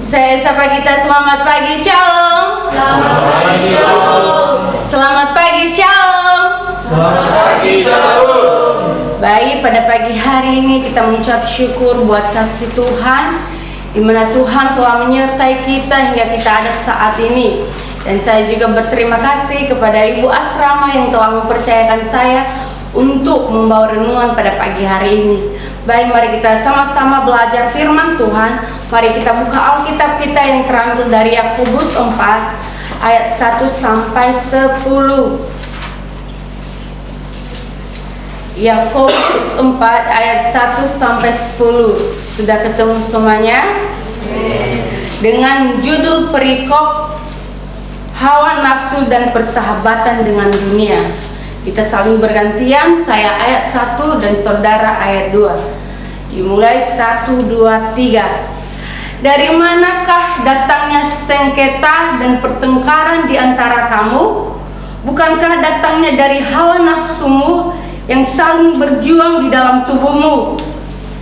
Saya sapa kita, selamat pagi, shalom. Selamat pagi, shalom. Selamat pagi, shalom. Selamat pagi, shalom. Baik, pada pagi hari ini kita mengucap syukur buat kasih Tuhan, di mana Tuhan telah menyertai kita hingga kita ada saat ini. Dan saya juga berterima kasih kepada Ibu Asrama yang telah mempercayakan saya untuk membawa renungan pada pagi hari ini. Baik, mari kita sama-sama belajar firman Tuhan. Mari kita buka Alkitab kita yang terambil dari Yakobus 4 ayat 1 sampai 10. Yakobus 4 ayat 1 sampai 10. Sudah ketemu semuanya? Dengan judul perikop hawa nafsu dan persahabatan dengan dunia. Kita saling bergantian, saya ayat 1 dan saudara ayat 2. Dimulai 1, 2, 3. Dari manakah datangnya sengketa dan pertengkaran di antara kamu? Bukankah datangnya dari hawa nafsumu yang saling berjuang di dalam tubuhmu?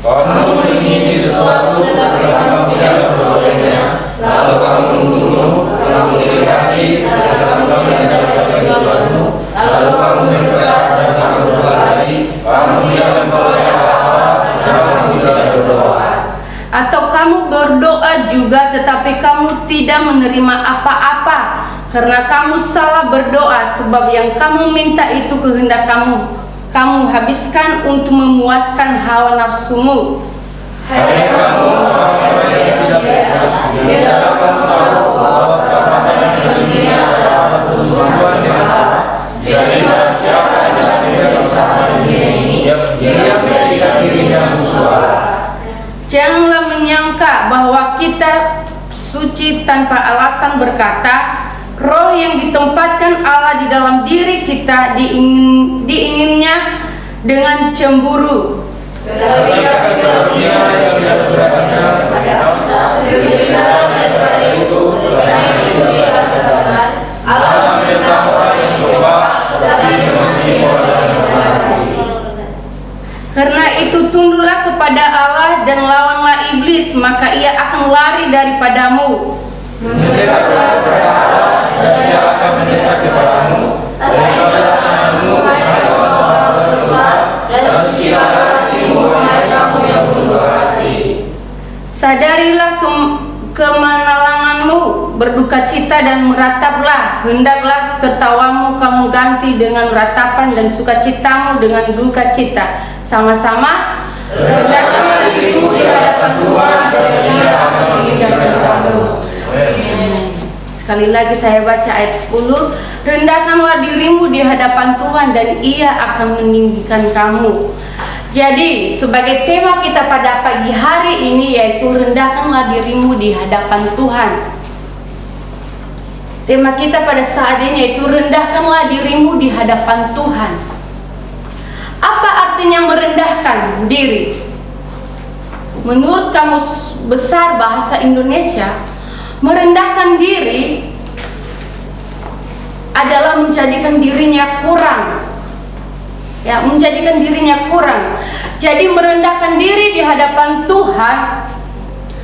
Kamu ingin sesuatu tetapi kamu tidak memperolehnya, lalu kamu membunuh, kamu iri hati, dan kamu menjaga tujuanmu, lalu kamu berkata dan kamu berlari, kamu tidak memperoleh apa-apa, dan kamu tidak berdoa. Atau kamu berdoa juga tetapi kamu tidak menerima apa-apa karena kamu salah berdoa, sebab yang kamu minta itu kehendak kamu habiskan untuk memuaskan hawa nafsumu. Hai kamu orang-orang yang tidak dapat tahu bahwa persahabatan dengan dunia adalah permusuhan dengan Allah. Jadi barang siapa yang hendak menjadi sahabat dunia ini, dia menjadikan dirinya musuh. Janganlah menyangka bahwa kita suci tanpa alasan berkata, roh yang ditempatkan Allah di dalam diri kita diinginnya dengan cemburu. Tetapi kasih karunia yang tidak berada pada kita lebih besar daripada itu, karena itu dikatakan Allah menentang orang yang coba, tetapi mengasihi orang yang mati. Karena itu tunduklah kepada Allah dan lawanlah iblis, maka ia akan lari daripadamu. Mendekatlah kepada Allah dan Dia akan mendekat kepadamu. Daripada sanadmu, hai orang-orang berdosa, dan sucilah hatimu, hai kamu yang penuh hati. Sadarilah kemenalanganmu, berduka cita dan merataplah. Hendaklah tertawamu kamu ganti dengan ratapan dan sukacitamu dengan duka cita. Sama-sama, rendahkanlah dirimu di hadapan Tuhan dan Ia akan meninggikan kamu. Sekali lagi saya baca ayat 10. Rendahkanlah dirimu di hadapan Tuhan dan Ia akan meninggikan kamu. Jadi sebagai tema kita pada pagi hari ini yaitu rendahkanlah dirimu di hadapan Tuhan. Tema kita pada saat ini yaitu rendahkanlah dirimu di hadapan Tuhan. Apa artinya merendahkan diri? Menurut Kamus Besar Bahasa Indonesia, merendahkan diri adalah menjadikan dirinya kurang. Ya, menjadikan dirinya kurang. Jadi merendahkan diri di hadapan Tuhan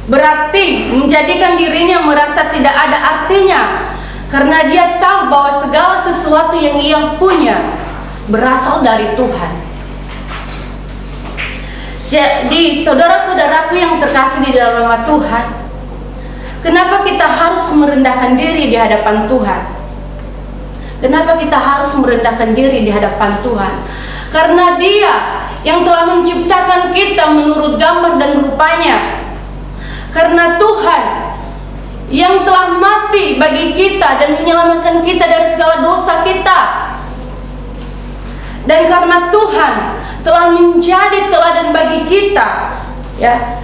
berarti menjadikan dirinya merasa tidak ada artinya, karena dia tahu bahwa segala sesuatu yang ia punya berasal dari Tuhan. Jadi saudara-saudaraku yang terkasih di dalam nama Tuhan, kenapa kita harus merendahkan diri di hadapan Tuhan? Kenapa kita harus merendahkan diri di hadapan Tuhan? Karena Dia yang telah menciptakan kita menurut gambar dan rupanya. Karena Tuhan yang telah mati bagi kita dan menyelamatkan kita dari segala dosa kita. Dan karena Tuhan telah menjadi teladan bagi kita, ya,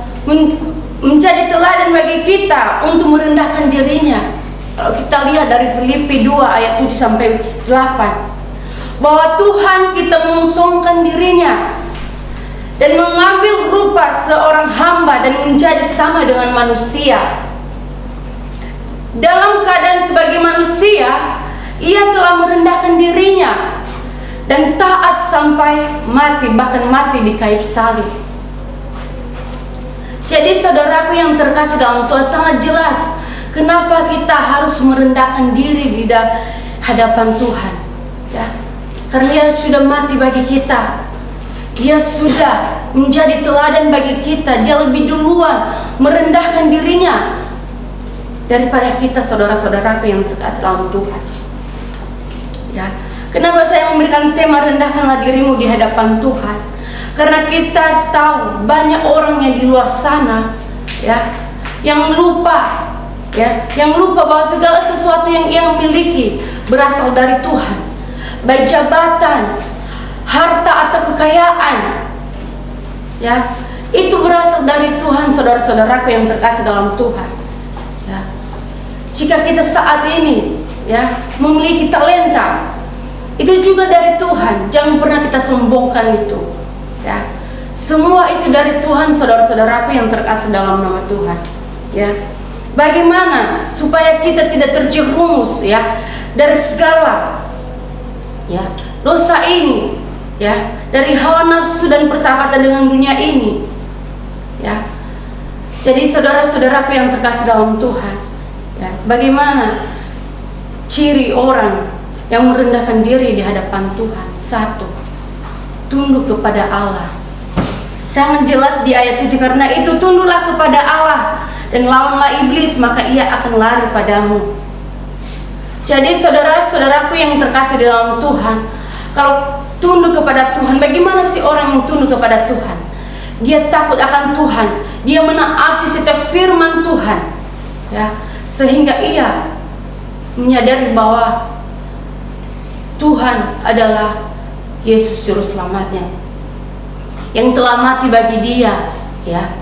menjadi teladan bagi kita untuk merendahkan dirinya. Kalau kita lihat dari Filipi 2 ayat 7 sampai 8, bahwa Tuhan kita mengusungkan dirinya dan mengambil rupa seorang hamba dan menjadi sama dengan manusia. Dalam keadaan sebagai manusia, ia telah merendahkan dirinya dan taat sampai mati, bahkan mati di kayu salib. Jadi saudaraku yang terkasih dalam Tuhan, sangat jelas kenapa kita harus merendahkan diri di hadapan Tuhan, ya. Karena Dia sudah mati bagi kita. Dia sudah menjadi teladan bagi kita. Dia lebih duluan merendahkan dirinya daripada kita, saudara-saudaraku yang terkasih dalam Tuhan. Ya, kenapa saya memberikan tema rendahkanlah dirimu di hadapan Tuhan? Karena kita tahu banyak orang yang di luar sana, ya, yang lupa, ya, yang lupa bahwa segala sesuatu yang ia miliki berasal dari Tuhan, baik jabatan, harta atau kekayaan, ya, itu berasal dari Tuhan, saudara-saudaraku yang terkasih dalam Tuhan. Ya. Jika kita saat ini, ya, memiliki talenta, itu juga dari Tuhan. Jangan pernah kita sombongkan itu. Ya, semua itu dari Tuhan, saudara-saudaraku yang terkasih dalam nama Tuhan. Ya, bagaimana supaya kita tidak terjerumus, ya, dari segala, ya, dosa ini, ya, dari hawa nafsu dan persahabatan dengan dunia ini, ya. Jadi saudara-saudaraku yang terkasih dalam Tuhan, ya, bagaimana ciri orang yang merendahkan diri di hadapan Tuhan? Satu, tunduk kepada Allah. Sangat jelas di ayat 7, karena itu tunduklah kepada Allah dan lawanlah iblis, maka ia akan lari padamu. Jadi saudara-saudaraku yang terkasih di dalam Tuhan, kalau tunduk kepada Tuhan, bagaimana sih orang yang tunduk kepada Tuhan? Dia takut akan Tuhan, dia menaati setiap firman Tuhan, ya, sehingga ia menyadari bahwa Tuhan adalah Yesus juru selamatnya yang telah mati bagi dia, ya.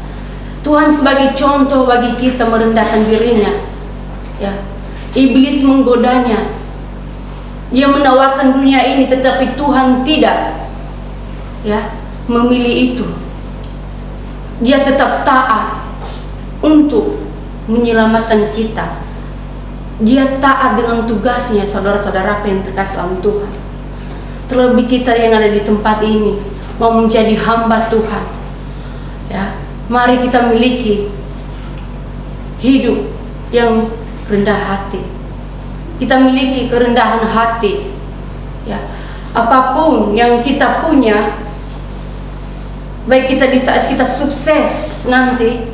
Tuhan sebagai contoh bagi kita merendahkan dirinya, ya. Iblis menggodanya, dia menawarkan dunia ini, tetapi Tuhan tidak, ya, memilih itu. Dia tetap taat untuk menyelamatkan kita. Dia taat dengan tugasnya, saudara-saudaraku yang terkasih dalam Tuhan. Terlebih kita yang ada di tempat ini mau menjadi hamba Tuhan, ya, mari kita miliki hidup yang rendah hati. Kita miliki kerendahan hati, ya. Apapun yang kita punya, baik kita di saat kita sukses nanti,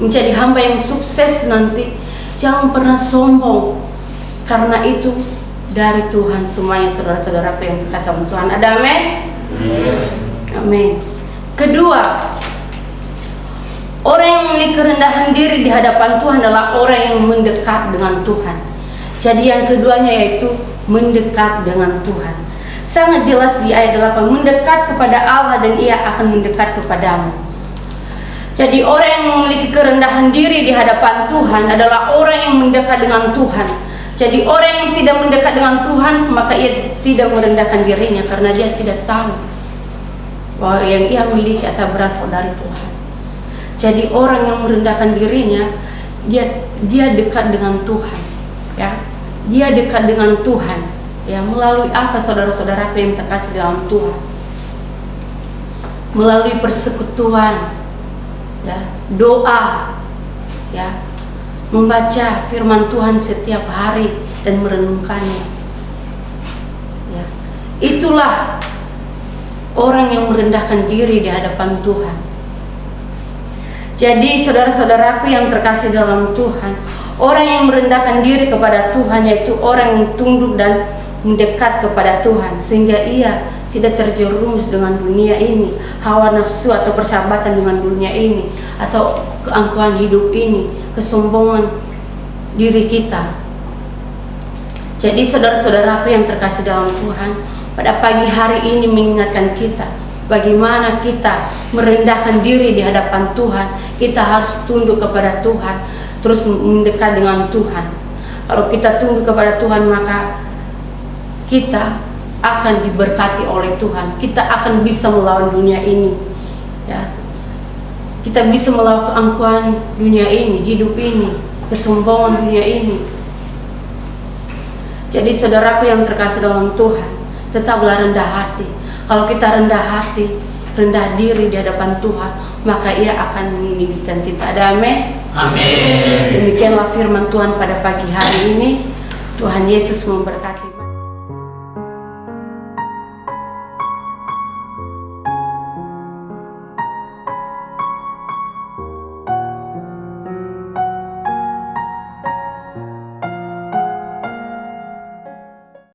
menjadi hamba yang sukses nanti, jangan pernah sombong, karena itu dari Tuhan semuanya, saudara-saudaraku yang terkasih Tuhan. Ada amin? Amin. Kedua, orang yang memiliki kerendahan diri di hadapan Tuhan adalah orang yang mendekat dengan Tuhan. Jadi yang keduanya yaitu mendekat dengan Tuhan. Sangat jelas di ayat 8, mendekat kepada Allah dan ia akan mendekat kepadamu. Jadi orang yang memiliki kerendahan diri di hadapan Tuhan adalah orang yang mendekat dengan Tuhan. Jadi orang yang tidak mendekat dengan Tuhan, maka ia tidak merendahkan dirinya, karena dia tidak tahu bahwa yang ia miliki atau berasal dari Tuhan. Jadi orang yang merendahkan dirinya, dia dekat dengan Tuhan, ya. Dia dekat dengan Tuhan, ya, melalui apa, saudara-saudaraku yang terkasih dalam Tuhan? Melalui persekutuan, ya, doa, ya, membaca firman Tuhan setiap hari dan merenungkannya, ya. Itulah orang yang merendahkan diri di hadapan Tuhan. Jadi saudara-saudaraku yang terkasih dalam Tuhan, orang yang merendahkan diri kepada Tuhan yaitu orang yang tunduk dan mendekat kepada Tuhan, sehingga ia tidak terjerumus dengan dunia ini, hawa nafsu atau persahabatan dengan dunia ini, atau keangkuhan hidup ini, kesombongan diri kita. Jadi saudara-saudaraku yang terkasih dalam Tuhan, pada pagi hari ini mengingatkan kita bagaimana kita merendahkan diri di hadapan Tuhan. Kita harus tunduk kepada Tuhan, terus mendekat dengan Tuhan. Kalau kita tunduk kepada Tuhan, maka kita akan diberkati oleh Tuhan. Kita akan bisa melawan dunia ini, ya. Kita bisa melawan keangkuhan dunia ini, hidup ini, kesombongan dunia ini. Jadi saudaraku yang terkasih dalam Tuhan, tetaplah rendah hati. Kalau kita rendah hati, rendah diri di hadapan Tuhan, maka Ia akan mengizinkan kita. Amin. Amin. Demikianlah firman Tuhan pada pagi hari ini. Tuhan Yesus memberkati.